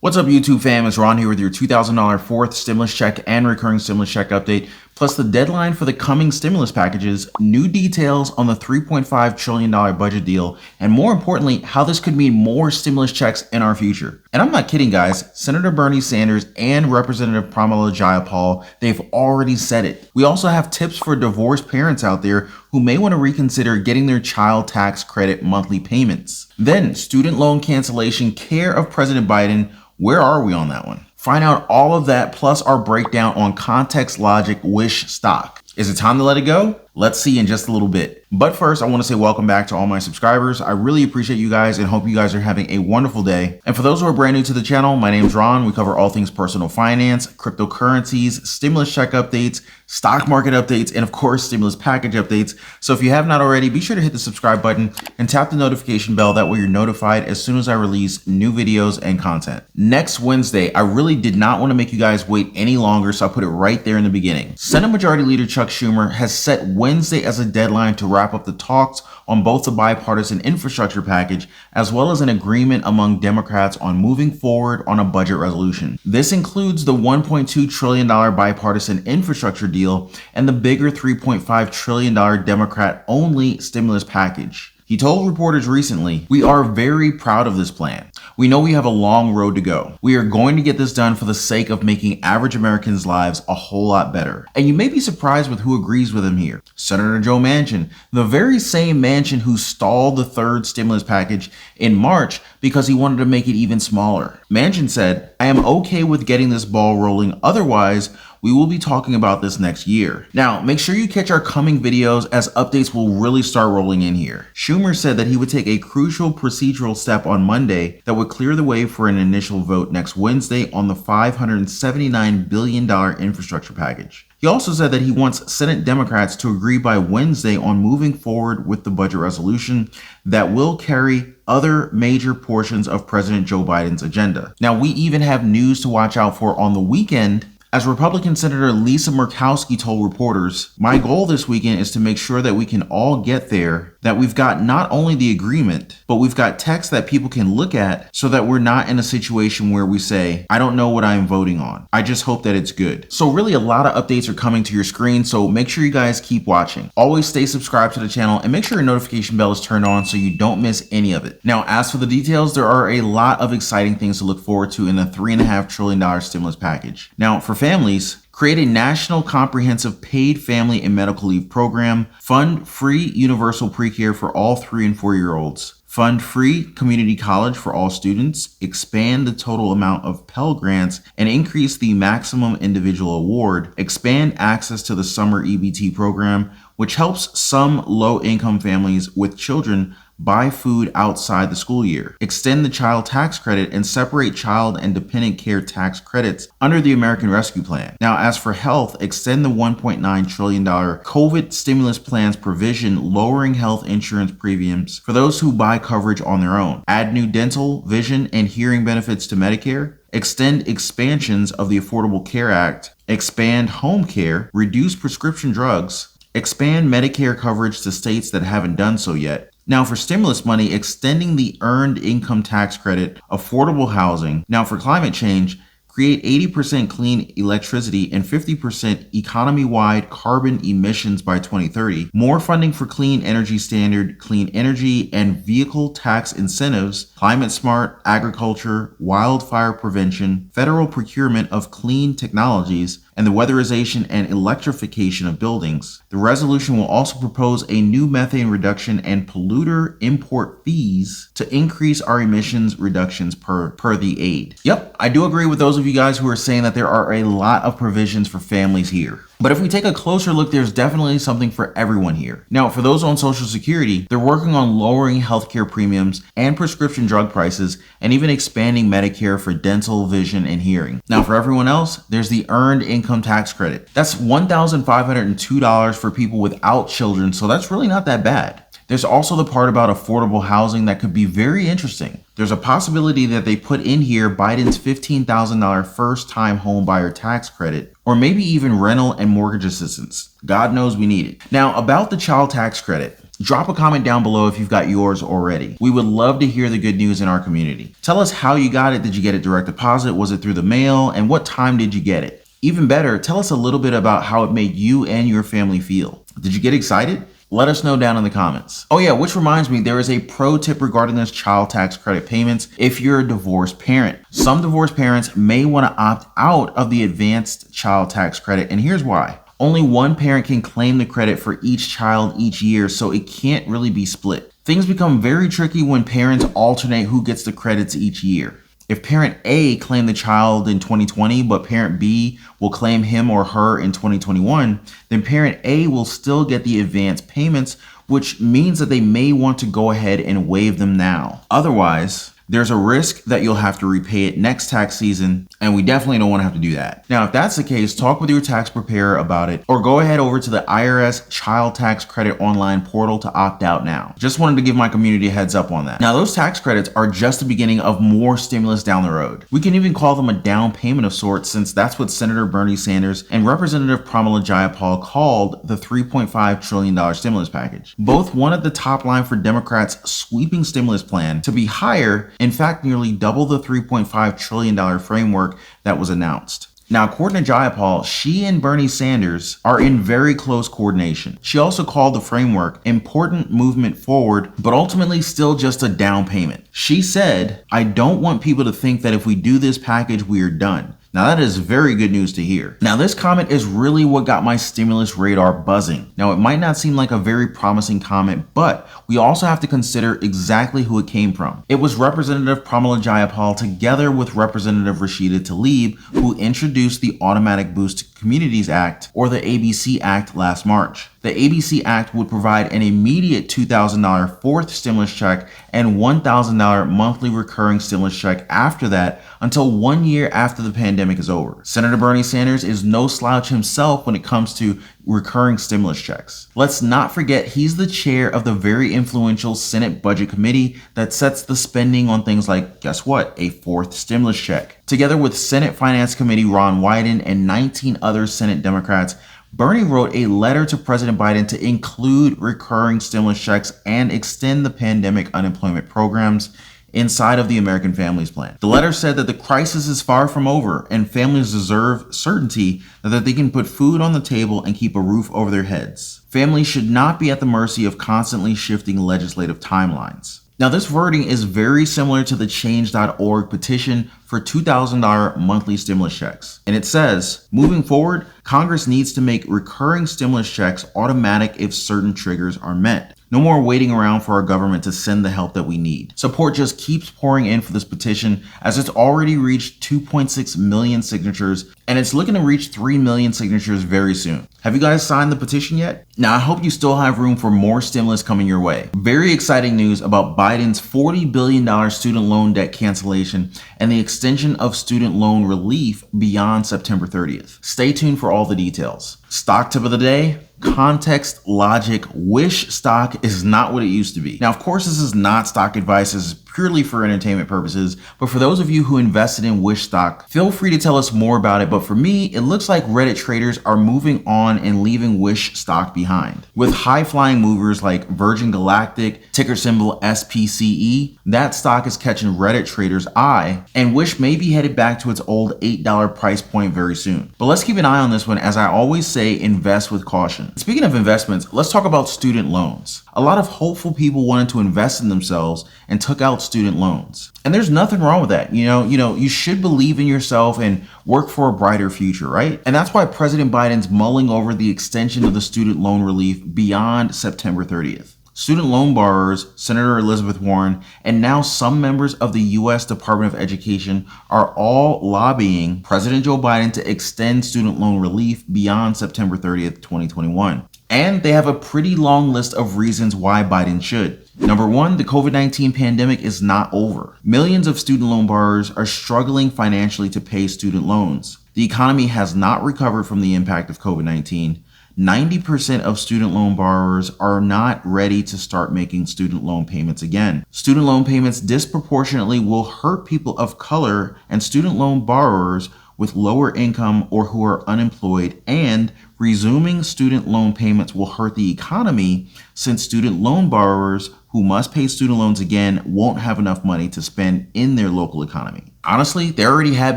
What's up, YouTube fam? It's Ron here with your $2,000 fourth stimulus check and recurring stimulus check update, plus the deadline for the coming stimulus packages, new details on the $3.5 trillion budget deal, and more importantly, how this could mean more stimulus checks in our future. And I'm not kidding, guys. Senator Bernie Sanders and Representative Pramila Jayapal, they've already said it. We also have tips for divorced parents out there who may want to reconsider getting their child tax credit monthly payments. Then, student loan cancellation, care of President Biden. Where are we on that one? Find out all of that plus our breakdown on Contextlogic Wish stock. Is it time to let it go? Let's see in just a little bit. But first, I want to say welcome back to all my subscribers. I really appreciate you guys and hope you guys are having a wonderful day. And for those who are brand new to the channel, my name's Ron. We cover all things personal finance, cryptocurrencies, stimulus check updates, stock market updates, and of course, stimulus package updates. So if you have not already, be sure to hit the subscribe button and tap the notification bell. That way you're notified as soon as I release new videos and content. Next Wednesday, I really did not want to make you guys wait any longer, so I put it right there in the beginning. Senate Majority Leader Chuck Schumer has set Wednesday as a deadline to wrap up the talks on both the bipartisan infrastructure package as well as an agreement among Democrats on moving forward on a budget resolution. This includes the $1.2 trillion bipartisan infrastructure deal and the bigger $3.5 trillion Democrat-only stimulus package. He told reporters recently, "We are very proud of this plan. We know we have a long road to go. We are going to get this done for the sake of making average Americans' lives a whole lot better." And you may be surprised with who agrees with him here. Senator Joe Manchin, the very same Manchin who stalled the third stimulus package in March because he wanted to make it even smaller. Manchin said, "I am okay with getting this ball rolling. Otherwise, we will be talking about this next year." Now, make sure you catch our coming videos as updates will really start rolling in here. Schumer said that he would take a crucial procedural step on Monday that would clear the way for an initial vote next Wednesday on the $579 billion infrastructure package. He also said that he wants Senate Democrats to agree by Wednesday on moving forward with the budget resolution that will carry other major portions of President Joe Biden's agenda. Now, we even have news to watch out for on the weekend. As Republican Senator Lisa Murkowski told reporters, "My goal this weekend is to make sure that we can all get there, that we've got not only the agreement, but we've got text that people can look at so that we're not in a situation where we say, I don't know what I'm voting on. I just hope that it's good." So really a lot of updates are coming to your screen, so make sure you guys keep watching. Always stay subscribed to the channel and make sure your notification bell is turned on so you don't miss any of it. Now, as for the details, there are a lot of exciting things to look forward to in the $3.5 trillion stimulus package. Now, for families, create a national comprehensive paid family and medical leave program, fund free universal pre-care for all 3 and 4-year-olds, fund free community college for all students, expand the total amount of Pell Grants and increase the maximum individual award, expand access to the summer EBT program, which helps some low-income families with children buy food outside the school year, extend the child tax credit and separate child and dependent care tax credits under the American Rescue Plan. Now, as for health, extend the $1.9 trillion COVID stimulus plan's provision, lowering health insurance premiums for those who buy coverage on their own, add new dental, vision, and hearing benefits to Medicare, extend expansions of the Affordable Care Act, expand home care, reduce prescription drugs, expand Medicare coverage to states that haven't done so yet. Now, for stimulus money, extending the earned income tax credit, affordable housing. Now, for climate change, create 80% clean electricity and 50% economy-wide carbon emissions by 2030. More funding for clean energy standard, clean energy and vehicle tax incentives, climate smart agriculture, wildfire prevention, federal procurement of clean technologies, and the weatherization and electrification of buildings. The resolution will also propose a new methane reduction and polluter import fees to increase our emissions reductions per the aid. Yep, I do agree with those of you guys who are saying that there are a lot of provisions for families here. But if we take a closer look, there's definitely something for everyone here. Now, for those on Social Security, they're working on lowering healthcare premiums and prescription drug prices, and even expanding Medicare for dental, vision, and hearing. Now, for everyone else, there's the Earned Income Tax Credit. That's $1,502 for people without children, so that's really not that bad. There's also the part about affordable housing that could be very interesting. There's a possibility that they put in here Biden's $15,000 first-time homebuyer tax credit, or maybe even rental and mortgage assistance. God knows we need it. Now, about the child tax credit. Drop a comment down below if you've got yours already. We would love to hear the good news in our community. Tell us how you got it. Did you get it direct deposit? Was it through the mail? And what time did you get it? Even better, tell us a little bit about how it made you and your family feel. Did you get excited? Let us know down in the comments. Oh yeah, which reminds me, there is a pro tip regarding this child tax credit payments if you're a divorced parent. Some divorced parents may want to opt out of the advanced child tax credit, and here's why. Only one parent can claim the credit for each child each year, so it can't really be split. Things become very tricky when parents alternate who gets the credits each year. If parent A claimed the child in 2020, but parent B will claim him or her in 2021, then parent A will still get the advance payments, which means that they may want to go ahead and waive them now. Otherwise, there's a risk that you'll have to repay it next tax season, and we definitely don't want to have to do that. Now, if that's the case, talk with your tax preparer about it, or go ahead over to the IRS Child Tax Credit online portal to opt out now. Just wanted to give my community a heads up on that. Now, those tax credits are just the beginning of more stimulus down the road. We can even call them a down payment of sorts, since that's what Senator Bernie Sanders and Representative Pramila Jayapal called the $3.5 trillion stimulus package. Both wanted the top line for Democrats' sweeping stimulus plan to be higher, in fact, nearly double the $3.5 trillion framework that was announced. Now, according to Jayapal, she and Bernie Sanders are in very close coordination. She also called the framework important movement forward, but ultimately still just a down payment. She said, "I don't want people to think that if we do this package, we are done." Now that is very good news to hear. Now this comment is really what got my stimulus radar buzzing. Now it might not seem like a very promising comment, but we also have to consider exactly who it came from. It was Representative Pramila Jayapal together with Representative Rashida Tlaib who introduced the Automatic Boost to Communities Act, or the ABC Act, last March. The ABC Act would provide an immediate $2,000 fourth stimulus check and $1,000 monthly recurring stimulus check after that until 1 year after the pandemic is over. Senator Bernie Sanders is no slouch himself when it comes to recurring stimulus checks. Let's not forget he's the chair of the very influential Senate Budget Committee that sets the spending on things like, guess what, a fourth stimulus check. Together with Senate Finance Committee Ron Wyden and 19 other Senate Democrats, Bernie wrote a letter to President Biden to include recurring stimulus checks and extend the pandemic unemployment programs inside of the American Families Plan. The letter said that the crisis is far from over and families deserve certainty that they can put food on the table and keep a roof over their heads. Families should not be at the mercy of constantly shifting legislative timelines. Now, this wording is very similar to the change.org petition for $2,000 monthly stimulus checks. And it says, moving forward, Congress needs to make recurring stimulus checks automatic if certain triggers are met. No more waiting around for our government to send the help that we need. Support just keeps pouring in for this petition as it's already reached 2.6 million signatures and it's looking to reach 3 million signatures very soon. Have you guys signed the petition yet? Now, I hope you still have room for more stimulus coming your way. Very exciting news about Biden's $40 billion student loan debt cancellation and the extension of student loan relief beyond September 30th. Stay tuned for all the details. Stock tip of the day: Contextlogic Wish stock is not what it used to be. Now, of course, this is not stock advice. This is purely for entertainment purposes. But for those of you who invested in Wish stock, feel free to tell us more about it. But for me, it looks like Reddit traders are moving on and leaving Wish stock behind. With high-flying movers like Virgin Galactic, ticker symbol SPCE, that stock is catching Reddit traders' eye, and Wish may be headed back to its old $8 price point very soon. But let's keep an eye on this one. As I always say, invest with caution. Speaking of investments, let's talk about student loans. A lot of hopeful people wanted to invest in themselves and took out student loans. And there's nothing wrong with that. You should believe in yourself and work for a brighter future, right? And that's why President Biden's mulling over the extension of the student loan relief beyond September 30th. Student loan borrowers, Senator Elizabeth Warren, and now some members of the U.S. Department of Education are all lobbying President Joe Biden to extend student loan relief beyond September 30th, 2021. And they have a pretty long list of reasons why Biden should. Number one, the COVID-19 pandemic is not over. Millions of student loan borrowers are struggling financially to pay student loans. The economy has not recovered from the impact of COVID-19. 90% of student loan borrowers are not ready to start making student loan payments again. Student loan payments disproportionately will hurt people of color and student loan borrowers with lower income or who are unemployed and resuming student loan payments will hurt the economy since student loan borrowers who must pay student loans again won't have enough money to spend in their local economy. Honestly, they already had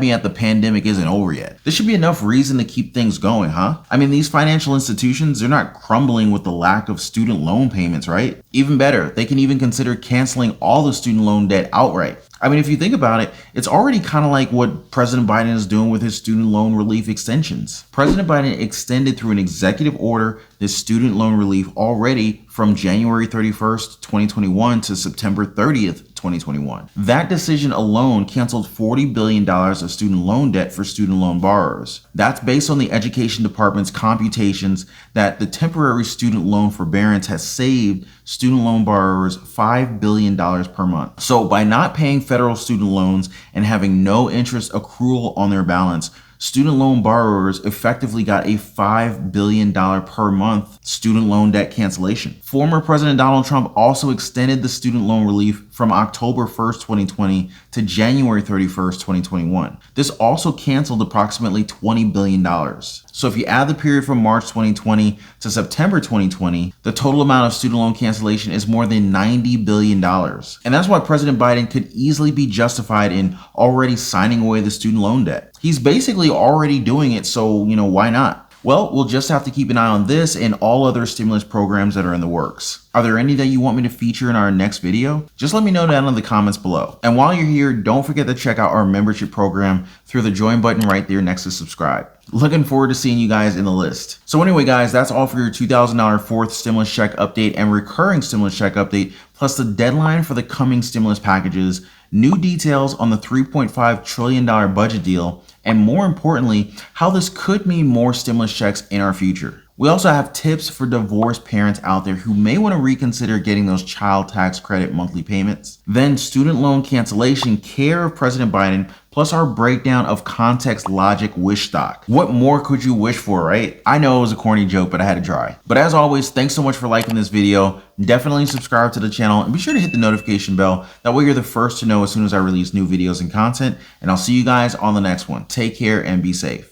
me at the pandemic isn't over yet. This should be enough reason to keep things going, huh? I mean, these financial institutions, they're not crumbling with the lack of student loan payments, right? Even better, they can even consider canceling all the student loan debt outright. I mean, if you think about it, it's already kind of like what President Biden is doing with his student loan relief extensions. President Biden extended through an executive order this student loan relief already from January 31st, 2021 to September 30th, 2021. That decision alone canceled $40 billion of student loan debt for student loan borrowers. That's based on the Education Department's computations that the temporary student loan forbearance has saved student loan borrowers $5 billion per month. So by not paying federal student loans and having no interest accrual on their balance, student loan borrowers effectively got a $5 billion per month student loan debt cancellation. Former President Donald Trump also extended the student loan relief from October 1st, 2020 to January 31st, 2021. This also canceled approximately $20 billion. So if you add the period from March 2020 to September 2020, the total amount of student loan cancellation is more than $90 billion. And that's why President Biden could easily be justified in already signing away the student loan debt. He's basically already doing it, so, why not? Well, we'll just have to keep an eye on this and all other stimulus programs that are in the works. Are there any that you want me to feature in our next video? Just let me know down in the comments below. And while you're here, don't forget to check out our membership program through the join button right there next to subscribe. Looking forward to seeing you guys in the list. So anyway, guys, that's all for your $2,000 fourth stimulus check update and recurring stimulus check update, plus the deadline for the coming stimulus packages, new details on the $3.5 trillion budget deal, and more importantly, how this could mean more stimulus checks in our future. We also have tips for divorced parents out there who may want to reconsider getting those child tax credit monthly payments. Then student loan cancellation, care of President Biden, plus our breakdown of Contextlogic Wish stock. What more could you wish for, right? I know it was a corny joke, but I had to try. But as always, thanks so much for liking this video. Definitely subscribe to the channel and be sure to hit the notification bell. That way you're the first to know as soon as I release new videos and content. And I'll see you guys on the next one. Take care and be safe.